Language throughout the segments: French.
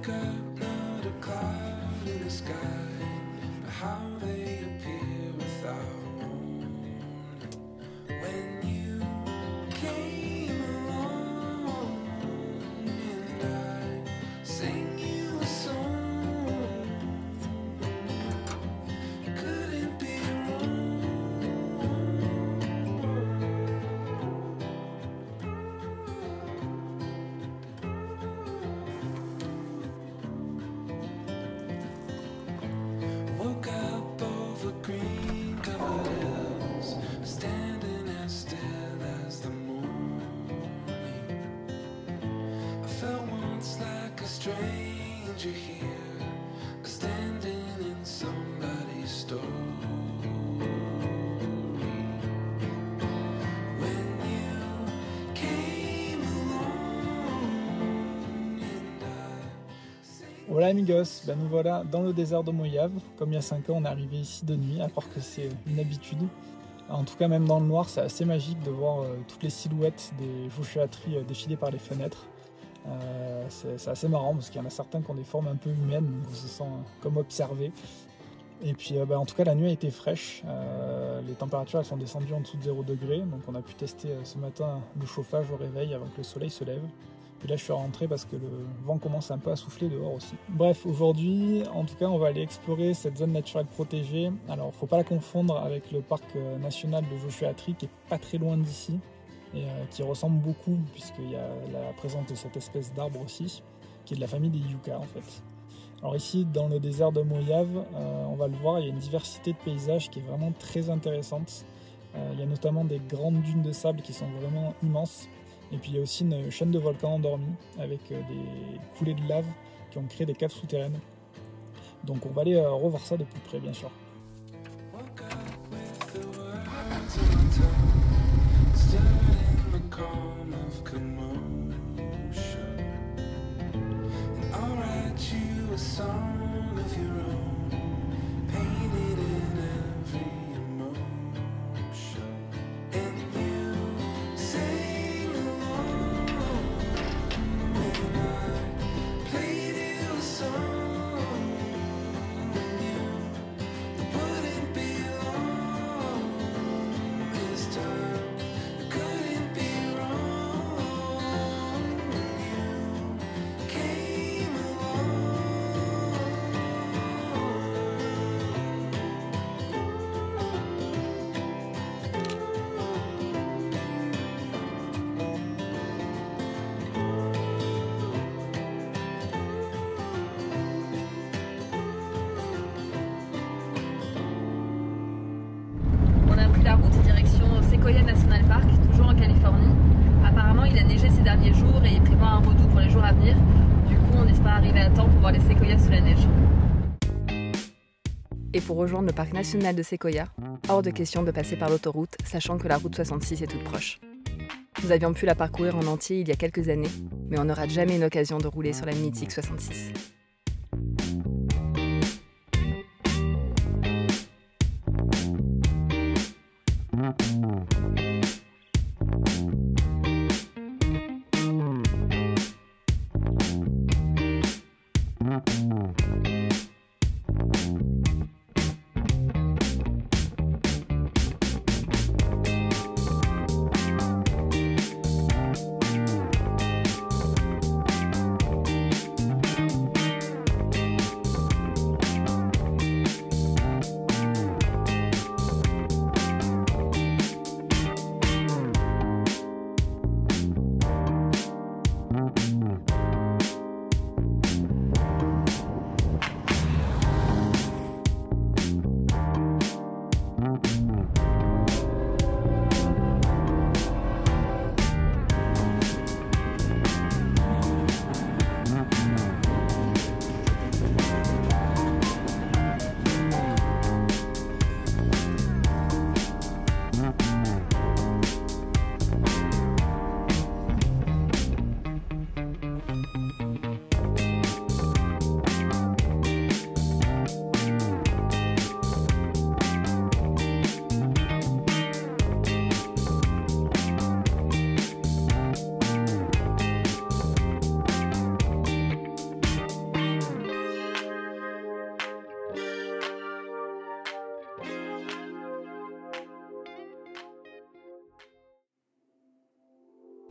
Woke up, not a cloud in the sky, but how they appear without warning. When you came along and I sang you a song, could it be wrong? Woke up over green covered hills, standing as still as the morning. I felt once like a stranger here, standing in somebody's story. When you came along and I Voilà amigos, nous voilà dans le désert de Moyave. Comme il y a 5 ans on est arrivé ici de nuit, à croire que c'est une habitude. En tout cas même dans le noir c'est assez magique de voir toutes les silhouettes des Joshua-Tree défiler par les fenêtres. C'est assez marrant parce qu'il y en a certains qui ont des formes un peu humaines, donc on se sent comme observé. Et puis en tout cas la nuit a été fraîche, les températures elles sont descendues en dessous de 0 degré, donc on a pu tester ce matin le chauffage au réveil avant que le soleil se lève. Puis là je suis rentré parce que le vent commence un peu à souffler dehors aussi. Bref, aujourd'hui en tout cas on va aller explorer cette zone naturelle protégée. Alors faut pas la confondre avec le parc national de Joshua-Tree qui est pas très loin d'ici et qui ressemble beaucoup puisqu'il y a la présence de cette espèce d'arbre aussi qui est de la famille des yuccas en fait. Alors ici dans le désert de Moyave, on va le voir, il y a une diversité de paysages qui est vraiment très intéressante. Il y a notamment des grandes dunes de sable qui sont vraiment immenses. Et puis il y a aussi une chaîne de volcans endormis avec des coulées de lave qui ont créé des caves souterraines. Donc on va aller revoir ça de plus près bien sûr. woke up with the words in my tongue, stood in the calm of commotion. And I'll write you a song of your own, painted in every emotion. And you sang along when I played you a song. And you wouldn't be long this time. Couldn't be wrong. You came along. On a pris la route direction Sequoia National Park, toujours en Californie. Apparemment il a neigé ces derniers jours et il prévoit un redout pour les jours à venir. Du coup on espère arriver à temps pour voir les séquoias sous la neige. Et pour rejoindre le parc national de Sequoia, hors de question de passer par l'autoroute, sachant que la route 66 est toute proche. Nous avions pu la parcourir en entier il y a quelques années, mais on n'aura jamais une occasion de rouler sur la mythique 66.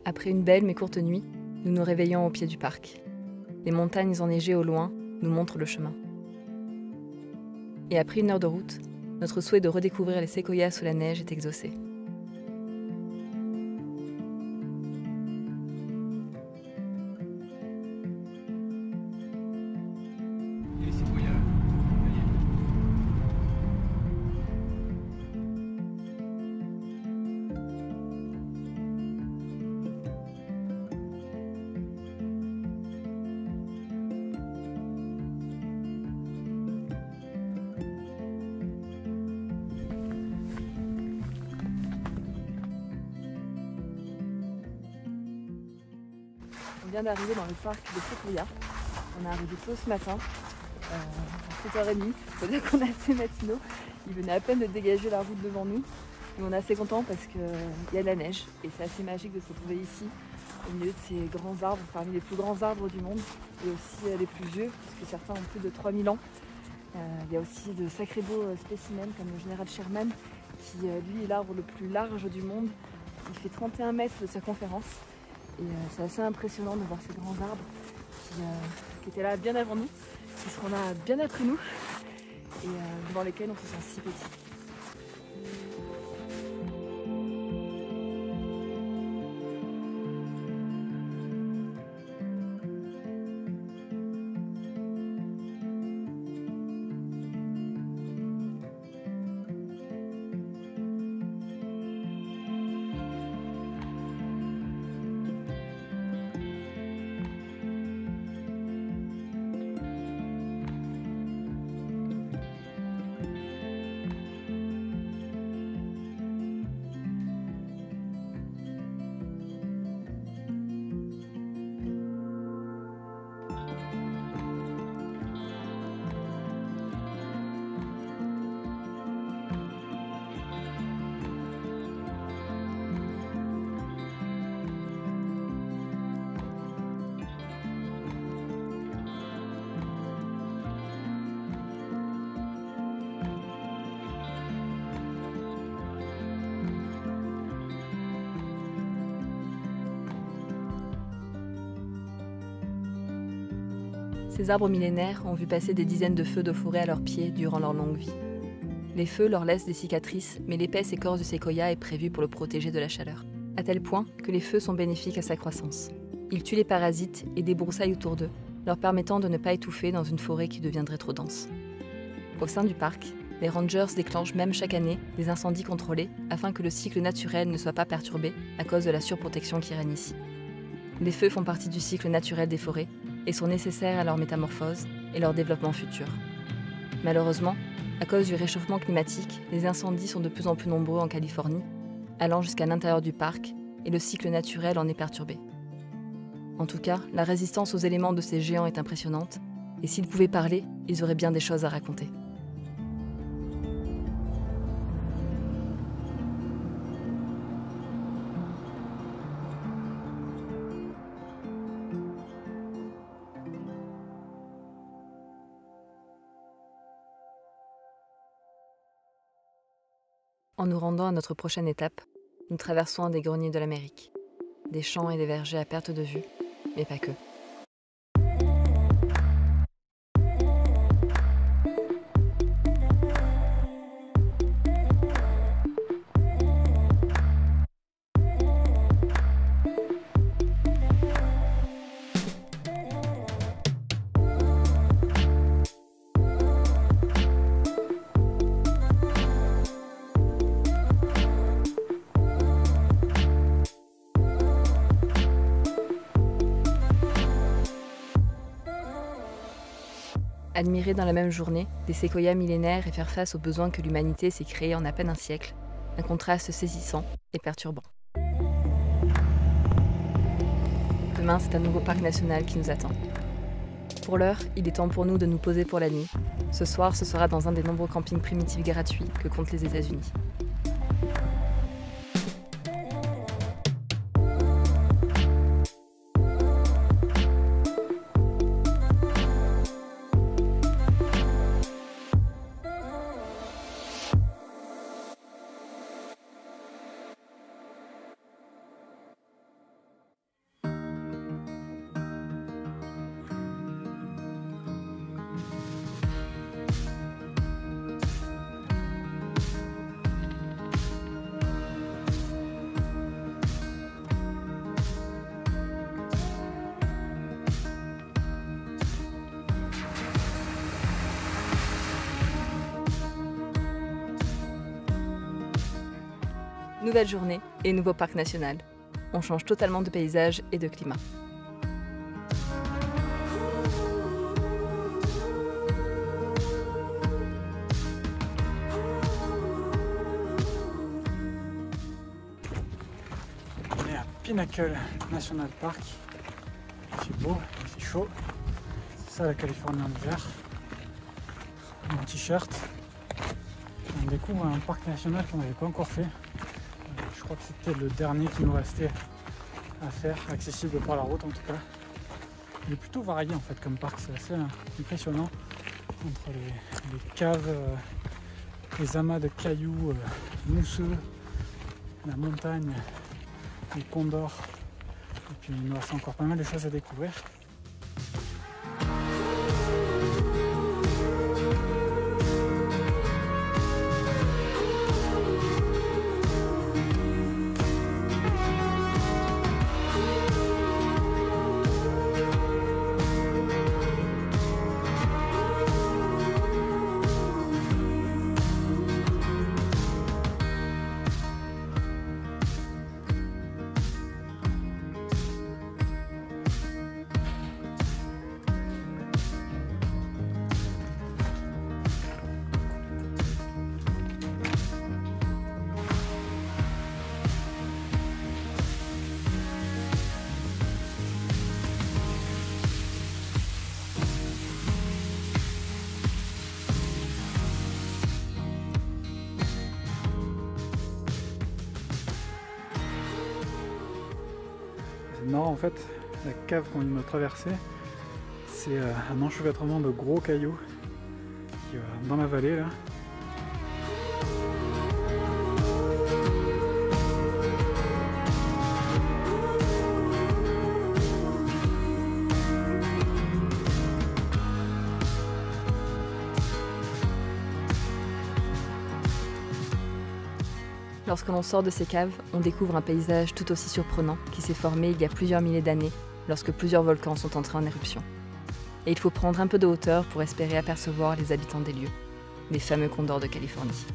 Après une belle mais courte nuit, nous nous réveillons au pied du parc. Les montagnes enneigées au loin nous montrent le chemin. Et après 1 heure de route, notre souhait de redécouvrir les séquoias sous la neige est exaucé. Les séquoias. On vient d'arriver dans le parc de Séquoia. On est arrivé tôt ce matin, à 7h30. Il faut dire qu'on est assez matinaux. Il venait à peine de dégager la route devant nous. Et on est assez content parce qu'il y a de la neige. Et c'est assez magique de se retrouver ici, au milieu de ces grands arbres, parmi les plus grands arbres du monde. Et aussi les plus vieux, parce que certains ont plus de 3000 ans. Il y a aussi de sacrés beaux spécimens, comme le général Sherman, qui lui est l'arbre le plus large du monde. Il fait 31 mètres de circonférence. Et c'est assez impressionnant de voir ces grands arbres qui étaient là bien avant nous, qui seront là bien après nous, et devant lesquels on se sent si petit. Ces arbres millénaires ont vu passer des dizaines de feux de forêt à leurs pieds durant leur longue vie. Les feux leur laissent des cicatrices, mais l'épaisse écorce du séquoia est prévue pour le protéger de la chaleur. À tel point que les feux sont bénéfiques à sa croissance. Ils tuent les parasites et débroussaillent autour d'eux, leur permettant de ne pas étouffer dans une forêt qui deviendrait trop dense. Au sein du parc, les rangers déclenchent même chaque année des incendies contrôlés afin que le cycle naturel ne soit pas perturbé à cause de la surprotection qui règne ici. Les feux font partie du cycle naturel des forêts et sont nécessaires à leur métamorphose et leur développement futur. Malheureusement, à cause du réchauffement climatique, les incendies sont de plus en plus nombreux en Californie, allant jusqu'à l'intérieur du parc, et le cycle naturel en est perturbé. En tout cas, la résistance aux éléments de ces géants est impressionnante, et s'ils pouvaient parler, ils auraient bien des choses à raconter. En nous rendant à notre prochaine étape, nous traversons un des greniers de l'Amérique. Des champs et des vergers à perte de vue, mais pas que. Admirer dans la même journée des séquoias millénaires et faire face aux besoins que l'humanité s'est créés en à peine un siècle, un contraste saisissant et perturbant. Demain, c'est un nouveau parc national qui nous attend. Pour l'heure, il est temps pour nous de nous poser pour la nuit. Ce soir, ce sera dans un des nombreux campings primitifs gratuits que comptent les États-Unis. Nouvelle journée et nouveau parc national. On change totalement de paysage et de climat. On est à Pinnacle National Park. Il fait beau, il fait chaud. C'est ça la Californie en hiver. Mon t-shirt. On découvre un parc national qu'on n'avait pas encore fait. Je crois que c'était le dernier qui nous restait à faire, accessible par la route en tout cas. Il est plutôt varié en fait comme parc, c'est assez impressionnant. Entre les caves, les amas de cailloux mousseux, la montagne, les condors. Et puis il nous reste encore pas mal de choses à découvrir. C'est marrant en fait, la cave qu'on vient de traverser, c'est un enchevêtrement de gros cailloux qui va dans la vallée là. Lorsque l'on sort de ces caves, on découvre un paysage tout aussi surprenant qui s'est formé il y a plusieurs milliers d'années, lorsque plusieurs volcans sont entrés en éruption. Et il faut prendre un peu de hauteur pour espérer apercevoir les habitants des lieux, les fameux condors de Californie.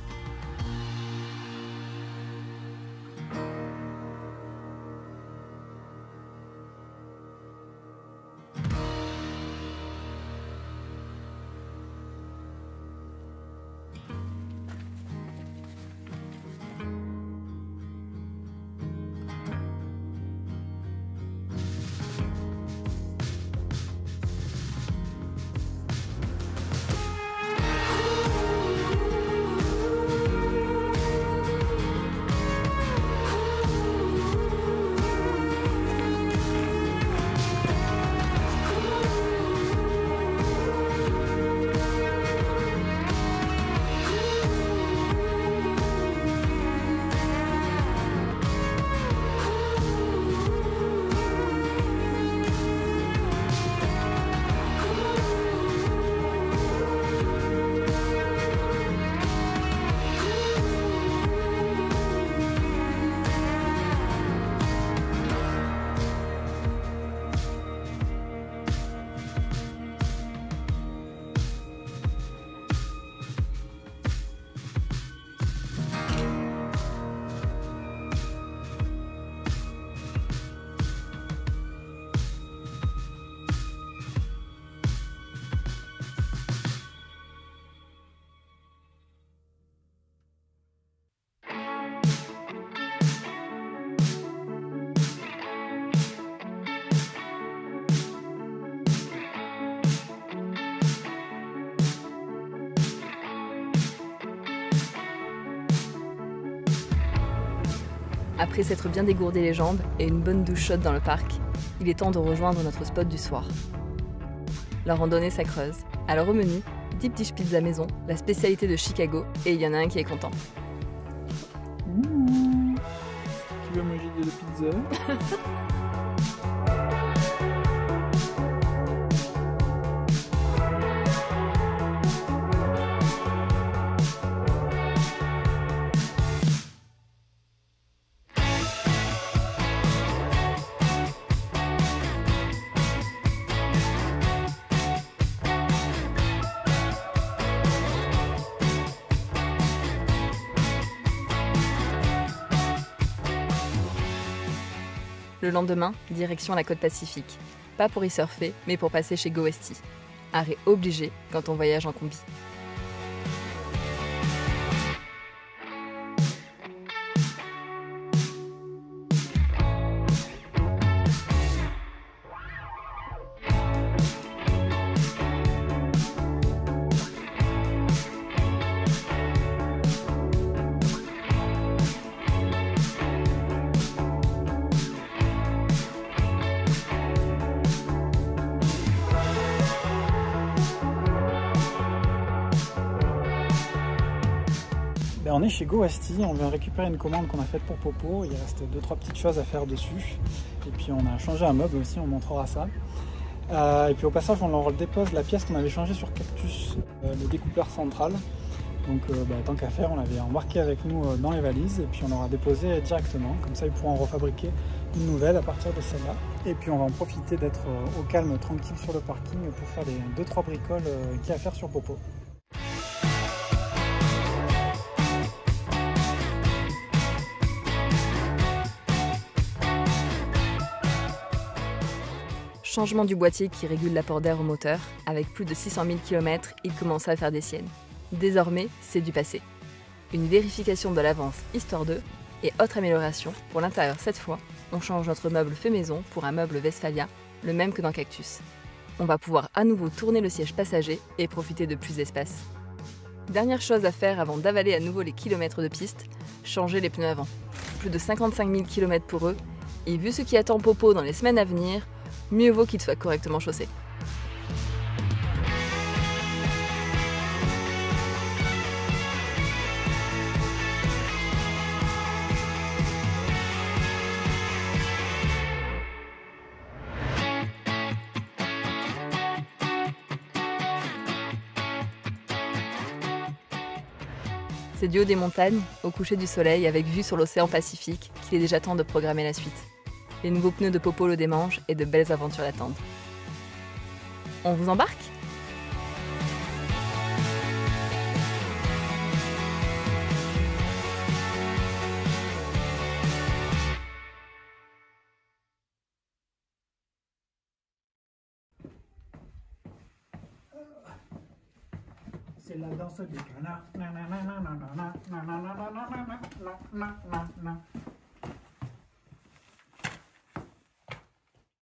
Après s'être bien dégourdé les jambes et une bonne douche chaude dans le parc, il est temps de rejoindre notre spot du soir. La randonnée ça creuse. Alors au menu, deep dish pizza maison, la spécialité de Chicago, et il y en a un qui est content. Tu veux manger de la pizza? Le lendemain, direction la côte Pacifique. Pas pour y surfer, mais pour passer chez Go Westy. Arrêt obligé quand on voyage en combi. On est chez Go Westy, on vient récupérer une commande qu'on a faite pour Popo. Il reste 2-3 petites choses à faire dessus. Et puis on a changé un meuble aussi, on montrera ça. Et puis au passage, on leur dépose la pièce qu'on avait changée sur Cactus, le découpeur central. Donc tant qu'à faire, on l'avait embarqué avec nous dans les valises et puis on l'aura déposé directement. Comme ça, ils pourront en refabriquer une nouvelle à partir de celle-là. Et puis on va en profiter d'être au calme, tranquille sur le parking pour faire les 2-3 bricoles qu'il y a à faire sur Popo. Changement du boîtier qui régule l'apport d'air au moteur. Avec plus de 600 000 km, il commence à faire des siennes. Désormais, c'est du passé. Une vérification de l'avance histoire d'eux et autre amélioration. Pour l'intérieur cette fois, on change notre meuble fait maison pour un meuble Westphalia, le même que dans Cactus. On va pouvoir à nouveau tourner le siège passager et profiter de plus d'espace. Dernière chose à faire avant d'avaler à nouveau les kilomètres de piste, changer les pneus avant. Plus de 55 000 km pour eux, et vu ce qui attend Popo dans les semaines à venir, mieux vaut qu'il soit correctement chaussé. C'est du haut des montagnes, au coucher du soleil, avec vue sur l'océan Pacifique, qu'il est déjà temps de programmer la suite. Les nouveaux pneus de Popo le démangent et de belles aventures l'attendent. On vous embarque ? C'est la danse des canards.